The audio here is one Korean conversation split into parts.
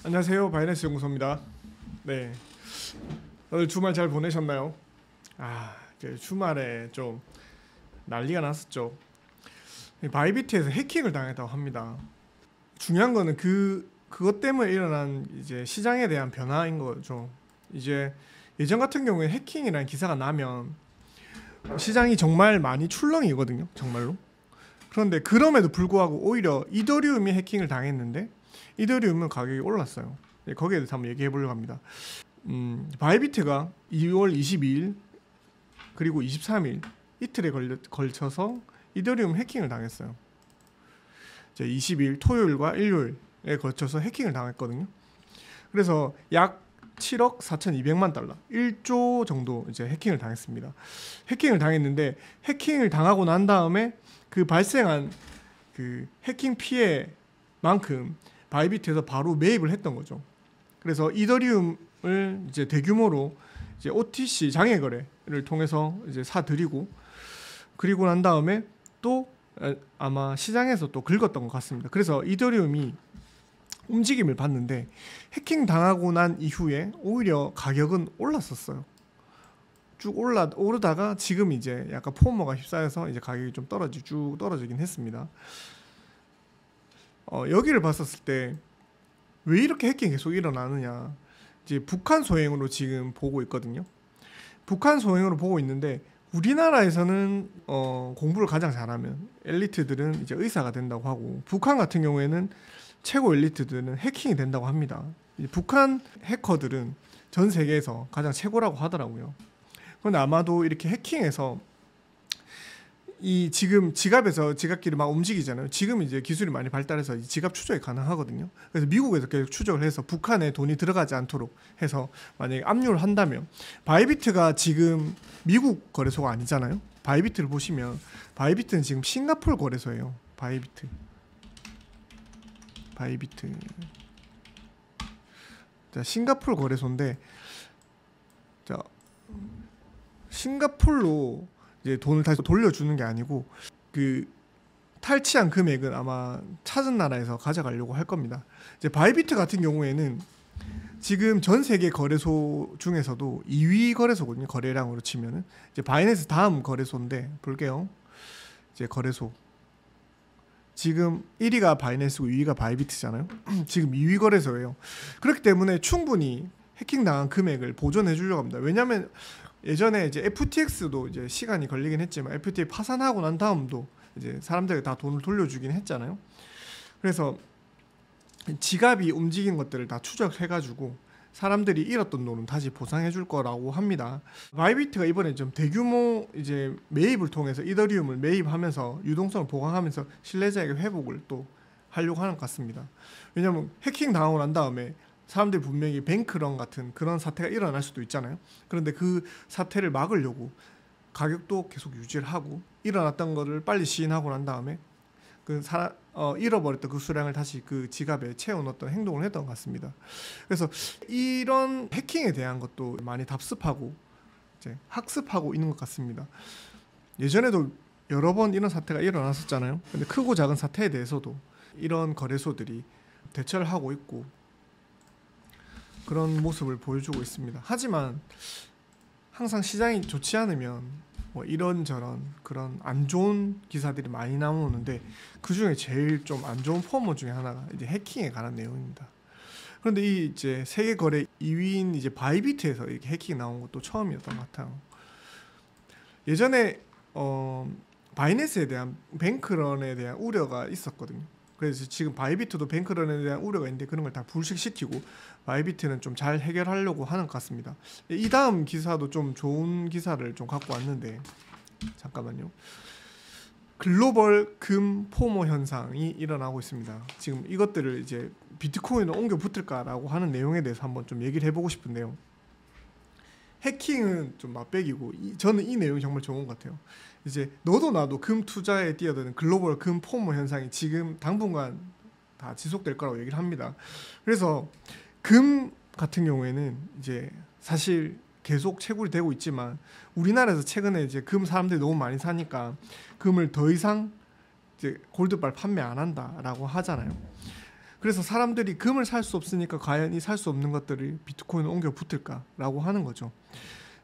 안녕하세요, 바이낸스 연구소입니다. 네, 오늘 주말 잘 보내셨나요? 이제 주말에 좀 난리가 났었죠. 바이비트에서 해킹을 당했다고 합니다. 중요한 거는 그것 때문에 일어난 이제 시장에 대한 변화인 거죠. 이제 예전 같은 경우에 해킹이라는 기사가 나면 시장이 정말 많이 출렁이거든요, 정말로. 그런데 그럼에도 불구하고 오히려 이더리움이 해킹을 당했는데 이더리움은 가격이 올랐어요. 거기에 대해서 한번 얘기해 보려고 합니다. 바이비트가 2월 22일 그리고 23일 이틀에 걸쳐서 이더리움 해킹을 당했어요. 이제 20일 토요일과 일요일에 걸쳐서 해킹을 당했거든요. 그래서 약 7억 4,200만 달러, 1조 정도 이제 해킹을 당했습니다. 해킹을 당했는데 해킹을 당하고 난 다음에 그 발생한 그 해킹 피해만큼 바이비트에서 바로 매입을 했던 거죠. 그래서 이더리움을 이제 대규모로 이제 OTC 장외 거래를 통해서 이제 사들이고, 그리고 난 다음에 또 아마 시장에서 또 긁었던 것 같습니다. 그래서 이더리움이 움직임을 봤는데 해킹 당하고 난 이후에 오히려 가격은 올랐었어요. 쭉 오르다가 지금 이제 약간 포머가 휩싸여서 이제 가격이 좀 쭉 떨어지긴 했습니다. 여기를 봤었을 때 왜 이렇게 해킹이 계속 일어나느냐, 이제 북한 소행으로 지금 보고 있거든요. 북한 소행으로 보고 있는데 우리나라에서는 공부를 가장 잘하면 엘리트들은 이제 의사가 된다고 하고, 북한 같은 경우에는 최고 엘리트들은 해킹이 된다고 합니다. 북한 해커들은 전 세계에서 가장 최고라고 하더라고요. 그런데 아마도 이렇게 해킹해서 이 지금 지갑에서 지갑끼리 막 움직이잖아요. 지금 이제 기술이 많이 발달해서 지갑 추적이 가능하거든요. 그래서 미국에서 계속 추적을 해서 북한에 돈이 들어가지 않도록 해서 만약에 압류를 한다면, 바이비트가 지금 미국 거래소가 아니잖아요. 바이비트를 보시면 바이비트는 지금 싱가포르 거래소예요. 바이비트. 자, 싱가포르 거래소인데, 자, 싱가포르로 이제 돈을 다시 돌려주는 게 아니고 그 탈취한 금액은 아마 찾은 나라에서 가져가려고 할 겁니다. 이제 바이비트 같은 경우에는 지금 전 세계 거래소 중에서도 2위 거래소거든요. 거래량으로 치면은 이제 바이낸스 다음 거래소인데, 볼게요. 이제 거래소 지금 1위가 바이낸스고 2위가 바이비트잖아요. 지금 2위 거래소예요. 그렇기 때문에 충분히 해킹 당한 금액을 보존해 주려고 합니다. 왜냐하면 예전에 이제 FTX도 이제 시간이 걸리긴 했지만 FTX 파산하고 난 다음도 이제 사람들이 다 돈을 돌려주긴 했잖아요. 그래서 지갑이 움직인 것들을 다 추적해가지고 사람들이 잃었던 돈은 다시 보상해 줄 거라고 합니다. 바이비트가 이번에 좀 대규모 이제 매입을 통해서 이더리움을 매입하면서 유동성을 보강하면서 신뢰자에게 회복을 또 하려고 하는 것 같습니다. 왜냐하면 해킹 당하고 난 다음에 사람들이 분명히 뱅크런 같은 그런 사태가 일어날 수도 있잖아요. 그런데 그 사태를 막으려고 가격도 계속 유지를 하고, 일어났던 거를 빨리 시인하고 난 다음에 잃어버렸던 그 수량을 다시 그 지갑에 채워 넣었던 행동을 했던 것 같습니다. 그래서 이런 해킹에 대한 것도 많이 답습하고 이제 학습하고 있는 것 같습니다. 예전에도 여러 번 이런 사태가 일어났었잖아요. 근데 크고 작은 사태에 대해서도 이런 거래소들이 대처를 하고 있고 그런 모습을 보여주고 있습니다. 하지만 항상 시장이 좋지 않으면 뭐 이런저런 그런 안 좋은 기사들이 많이 나오는데, 그 중에 제일 좀 안 좋은 포머 중에 하나가 이제 해킹에 관한 내용입니다. 그런데 이 이제 세계 거래 2위인 이제 바이비트에서 이렇게 해킹이 나온 것도 처음이었던 것 같아요. 예전에 바이낸스에 대한 뱅크런에 대한 우려가 있었거든요. 그래서 지금 바이비트도 뱅크런에 대한 우려가 있는데 그런 걸 다 불식시키고 바이비트는 좀 잘 해결하려고 하는 것 같습니다. 이 다음 기사도 좀 좋은 기사를 좀 갖고 왔는데, 잠깐만요. 글로벌 금 포모 현상이 일어나고 있습니다. 지금 이것들을 이제 비트코인으로 옮겨 붙을까라고 하는 내용에 대해서 한번 좀 얘기를 해보고 싶은데요. 해킹은 좀 맛배기고 저는 이 내용이 정말 좋은 것 같아요. 이제 너도 나도 금 투자에 뛰어드는 글로벌 금 포모 현상이 지금 당분간 다 지속될 거라고 얘기를 합니다. 그래서 금 같은 경우에는 이제 사실 계속 채굴이 되고 있지만 우리나라에서 최근에 이제 금 사람들이 너무 많이 사니까 금을 더 이상 이제 골드바를 판매 안 한다라고 하잖아요. 그래서 사람들이 금을 살 수 없으니까 과연 이 살 수 없는 것들을 비트코인에 옮겨 붙을까라고 하는 거죠.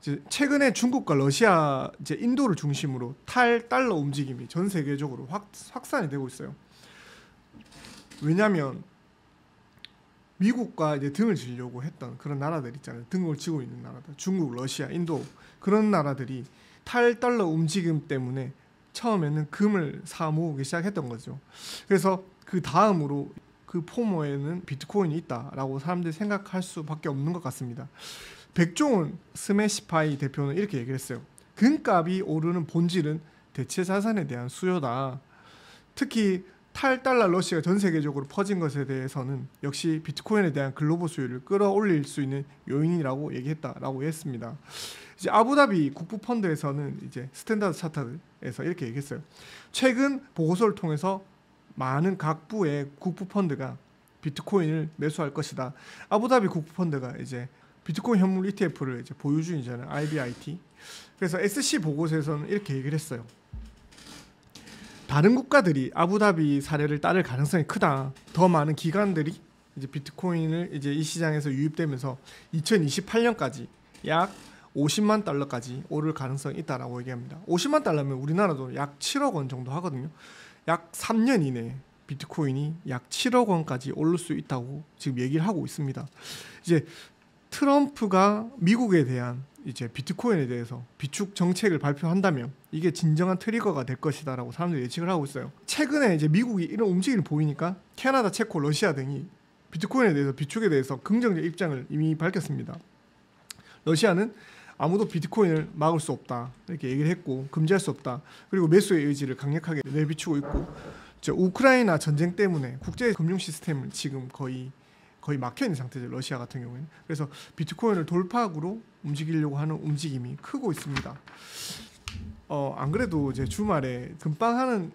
이제 최근에 중국과 러시아, 이제 인도를 중심으로 탈달러 움직임이 전 세계적으로 확산이 되고 있어요. 왜냐하면 미국과 이제 등을 지려고 했던 그런 나라들 있잖아요. 등을 지고 있는 나라들, 중국, 러시아, 인도 그런 나라들이 탈달러 움직임 때문에 처음에는 금을 사 모으기 시작했던 거죠. 그래서 그 다음으로 그 포모에는 비트코인이 있다라고 사람들이 생각할 수밖에 없는 것 같습니다. 백종원 스매시파이 대표는 이렇게 얘기를 했어요. 금값이 오르는 본질은 대체 자산에 대한 수요다. 특히 탈달러 러시아가 전 세계적으로 퍼진 것에 대해서는 역시 비트코인에 대한 글로벌 수요를 끌어올릴 수 있는 요인이라고 얘기했다라고 했습니다. 이제 아부다비 국부펀드에서는 이제 스탠다드 차트에서 이렇게 얘기했어요. 최근 보고서를 통해서 많은 각부의 국부펀드가 비트코인을 매수할 것이다. 아부다비 국부펀드가 이제 비트코인 현물 ETF를 이제 보유 중이잖아요. IBIT. 그래서 SC 보고서에서는 이렇게 얘기를 했어요. 다른 국가들이 아부다비 사례를 따를 가능성이 크다. 더 많은 기관들이 이제 비트코인을 이제 이 시장에서 유입되면서 2028년까지 약 50만 달러까지 오를 가능성이 있다라고 얘기합니다. 50만 달러면 우리나라도 약 7억 원 정도 하거든요. 약 3년 이내에 비트코인이 약 7억 원까지 오를 수 있다고 지금 얘기를 하고 있습니다. 이제 트럼프가 미국에 대한 이제 비트코인에 대해서 비축 정책을 발표한다면 이게 진정한 트리거가 될 것이다라고 사람들이 예측을 하고 있어요. 최근에 이제 미국이 이런 움직임을 보이니까 캐나다, 체코, 러시아 등이 비트코인에 대해서 비축에 대해서 긍정적 입장을 이미 밝혔습니다. 러시아는 아무도 비트코인을 막을 수 없다 이렇게 얘기를 했고 금지할 수 없다. 그리고 매수의 의지를 강력하게 내비추고 있고 우크라이나 전쟁 때문에 국제 금융 시스템은 지금 거의 막혀 있는 상태죠. 러시아 같은 경우에는. 그래서 비트코인을 돌파구로 움직이려고 하는 움직임이 크고 있습니다. 안 그래도 이제 주말에 금빵하는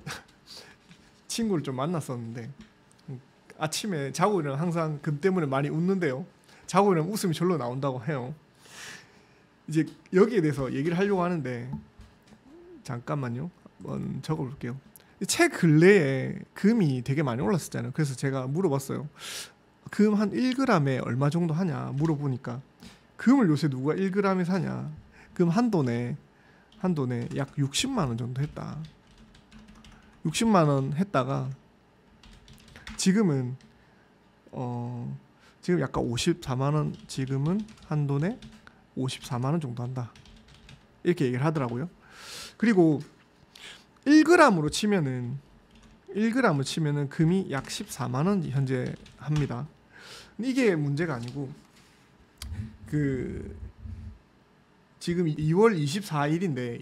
친구를 좀 만났었는데 아침에 자고 일어나면 항상 금 때문에 많이 웃는데요. 자고 일어나면 웃음이 절로 나온다고 해요. 이제 여기에 대해서 얘기를 하려고 하는데 잠깐만요. 한번 적어볼게요. 최 근래에 금이 되게 많이 올랐었잖아요. 그래서 제가 물어봤어요. 금 한 1g에 얼마 정도 하냐 물어보니까 금을 요새 누가 1g에 사냐. 금 한 돈에 약 60만 원 정도 했다. 60만 원 했다가 지금은 지금 약간 54만 원 지금은 한 돈에 54만 원 정도 한다. 이렇게 얘기를 하더라고요. 그리고 1g으로 치면은 금이 약 14만 원 현재 합니다. 이게 문제가 아니고 지금 2월 24일인데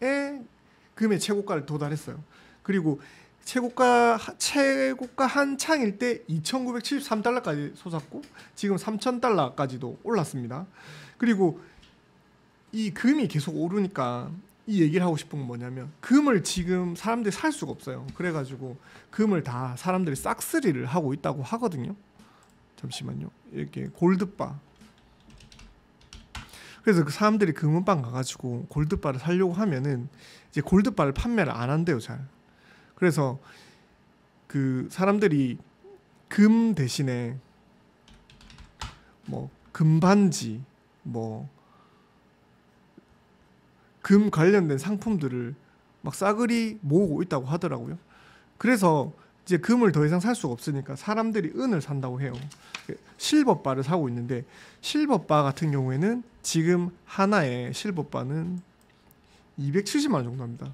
20일에 금의 최고가를 도달했어요. 그리고 최고가 한창일 때 2,973달러까지 솟았고 지금 3,000달러까지도 올랐습니다. 그리고 이 금이 계속 오르니까 이 얘기를 하고 싶은 건 뭐냐면 금을 지금 사람들이 살 수가 없어요. 그래가지고 금을 다 사람들이 싹쓸이를 하고 있다고 하거든요. 잠시만요. 이렇게 골드바. 그래서 그 사람들이 금은방 가가지고 골드바를 사려고 하면은 이제 골드바를 판매를 안 한대요, 잘. 그래서 그 사람들이 금 대신에 뭐 금반지, 뭐 금 관련된 상품들을 막 싸그리 모으고 있다고 하더라고요. 그래서 이제 금을 더 이상 살 수가 없으니까 사람들이 은을 산다고 해요. 실버바를 사고 있는데 실버바 같은 경우에는 지금 하나의 실버바는 270만 원 정도 합니다.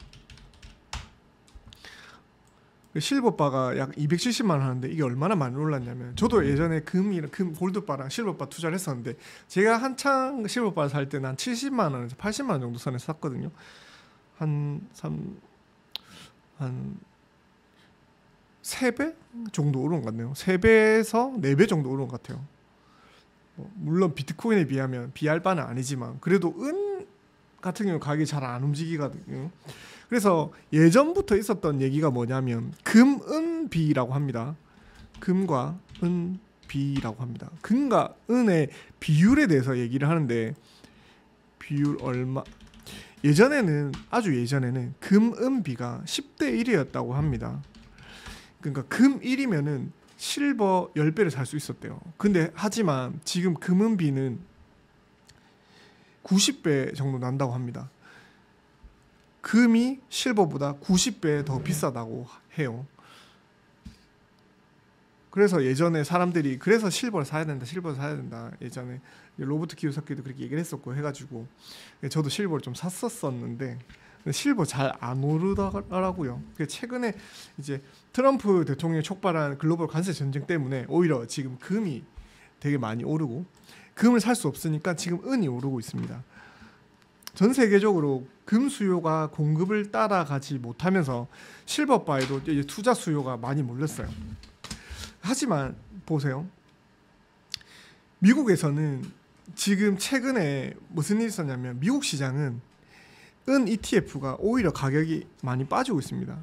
실버바가 약 270만 원 하는데 이게 얼마나 많이 올랐냐면 저도 예전에 금 골드바랑 실버바 투자를 했었는데 제가 한창 실버바를 살 때는 한 70만 원에서 80만 원 정도 선에서 샀거든요. 한 3배 정도 오른 것 같네요. 3배에서 4배 정도 오른 것 같아요. 물론 비트코인에 비하면 비할 바는 아니지만 그래도 은 같은 경우 가격이 잘 안 움직이거든요. 그래서 예전부터 있었던 얘기가 뭐냐면 금은비라고 합니다. 금과 은비. B라고 합니다. 금과 은의 비율에 대해서 얘기를 하는데 비율 얼마 예전에는 아주 예전에는 금, 은, 비가 10대 1이었다고 합니다. 그러니까 금 1이면은 실버 10배를 살 수 있었대요. 근데 하지만 지금 금, 은, 비는 90배 정도 난다고 합니다. 금이 실버보다 90배 더 비싸다고 해요. 그래서 예전에 사람들이 그래서 실버를 사야 된다, 실버를 사야 된다. 예전에 로버트 키요사키도 그렇게 얘기를 했었고 해가지고 저도 실버를 좀 샀었었는데 실버 잘 안 오르더라고요. 최근에 이제 트럼프 대통령이 촉발한 글로벌 관세 전쟁 때문에 오히려 지금 금이 되게 많이 오르고 금을 살 수 없으니까 지금 은이 오르고 있습니다. 전 세계적으로 금 수요가 공급을 따라가지 못하면서 실버바에도 이제 투자 수요가 많이 몰렸어요. 하지만 보세요. 미국에서는 지금 최근에 무슨 일이 있었냐면 미국 시장은 은 ETF가 오히려 가격이 많이 빠지고 있습니다.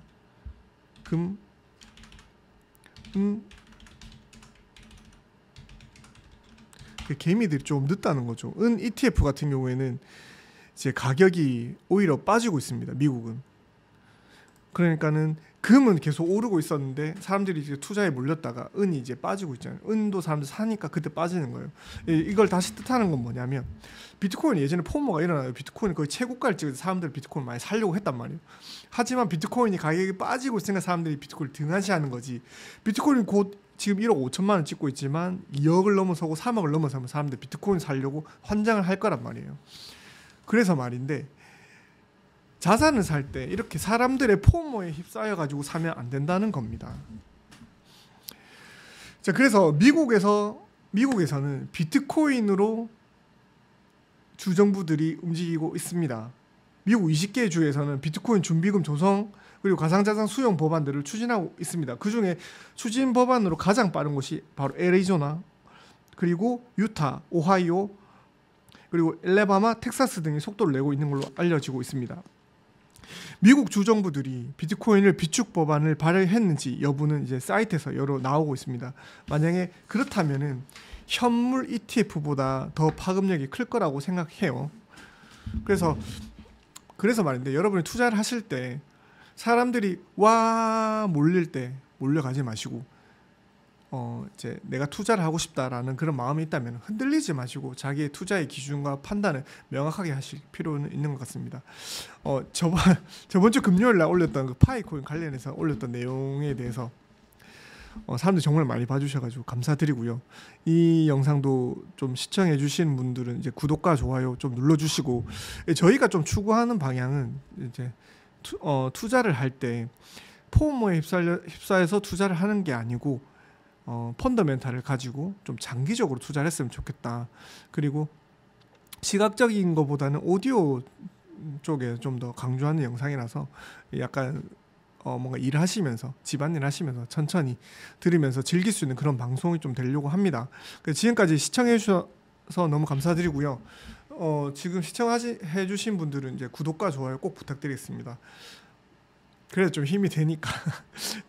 금, 개미들이 좀 늦다는 거죠. 은 ETF 같은 경우에는 이제 가격이 오히려 빠지고 있습니다. 미국은. 그러니까는 금은 계속 오르고 있었는데 사람들이 이제 투자에 몰렸다가 은이 이제 빠지고 있잖아요. 은도 사람들 사니까 그때 빠지는 거예요. 이걸 다시 뜻하는 건 뭐냐면 비트코인 예전에 포모가 일어나요. 비트코인 거의 최고가를 찍어서 사람들이 비트코인 많이 살려고 했단 말이에요. 하지만 비트코인이 가격이 빠지고 있으니까 사람들이 비트코인을 등한시하는 거지. 비트코인이 곧 지금 1억 5천만 원 찍고 있지만 2억을 넘어서고 3억을 넘어서면 사람들이 비트코인 살려고 환장을 할 거란 말이에요. 그래서 말인데 자산을 살 때 이렇게 사람들의 포모에 휩싸여 가지고 사면 안 된다는 겁니다. 자, 그래서 미국에서는 비트코인으로 주정부들이 움직이고 있습니다. 미국 20개 주에서는 비트코인 준비금 조성 그리고 가상자산 수용 법안들을 추진하고 있습니다. 그중에 추진 법안으로 가장 빠른 곳이 바로 애리조나 그리고 유타, 오하이오 그리고 엘레바마, 텍사스 등이 속도를 내고 있는 걸로 알려지고 있습니다. 미국 주정부들이 비트코인을 비축 법안을 발의했는지 여부는 이제 사이트에서 여러 나오고 있습니다. 만약에 그렇다면은 현물 ETF보다 더 파급력이 클 거라고 생각해요. 그래서 말인데 여러분이 투자를 하실 때 사람들이 와 몰릴 때 몰려가지 마시고 이제 내가 투자를 하고 싶다라는 그런 마음이 있다면 흔들리지 마시고 자기의 투자의 기준과 판단을 명확하게 하실 필요는 있는 것 같습니다. 저번 주 금요일 날 올렸던 그 파이코인 관련해서 올렸던 내용에 대해서 사람들이 정말 많이 봐주셔가지고 감사드리고요. 이 영상도 좀 시청해 주시는 분들은 이제 구독과 좋아요 좀 눌러주시고 저희가 좀 추구하는 방향은 이제 투자를 할 때 포모에 휩싸여서 투자를 하는 게 아니고 펀더멘탈을 가지고 좀 장기적으로 투자를 했으면 좋겠다. 그리고 시각적인 것보다는 오디오 쪽에 좀 더 강조하는 영상이라서 약간 뭔가 일을 하시면서 집안일 하시면서 천천히 들으면서 즐길 수 있는 그런 방송이 좀 되려고 합니다. 지금까지 시청해 주셔서 너무 감사드리고요. 지금 시청해 주신 분들은 이제 구독과 좋아요 꼭 부탁드리겠습니다. 그래서 좀 힘이 되니까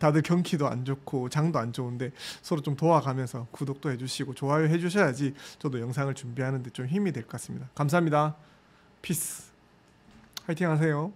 다들 경기도 안 좋고 장도 안 좋은데 서로 좀 도와가면서 구독도 해주시고 좋아요 해주셔야지 저도 영상을 준비하는데 좀 힘이 될 것 같습니다. 감사합니다. 피스. 화이팅 하세요.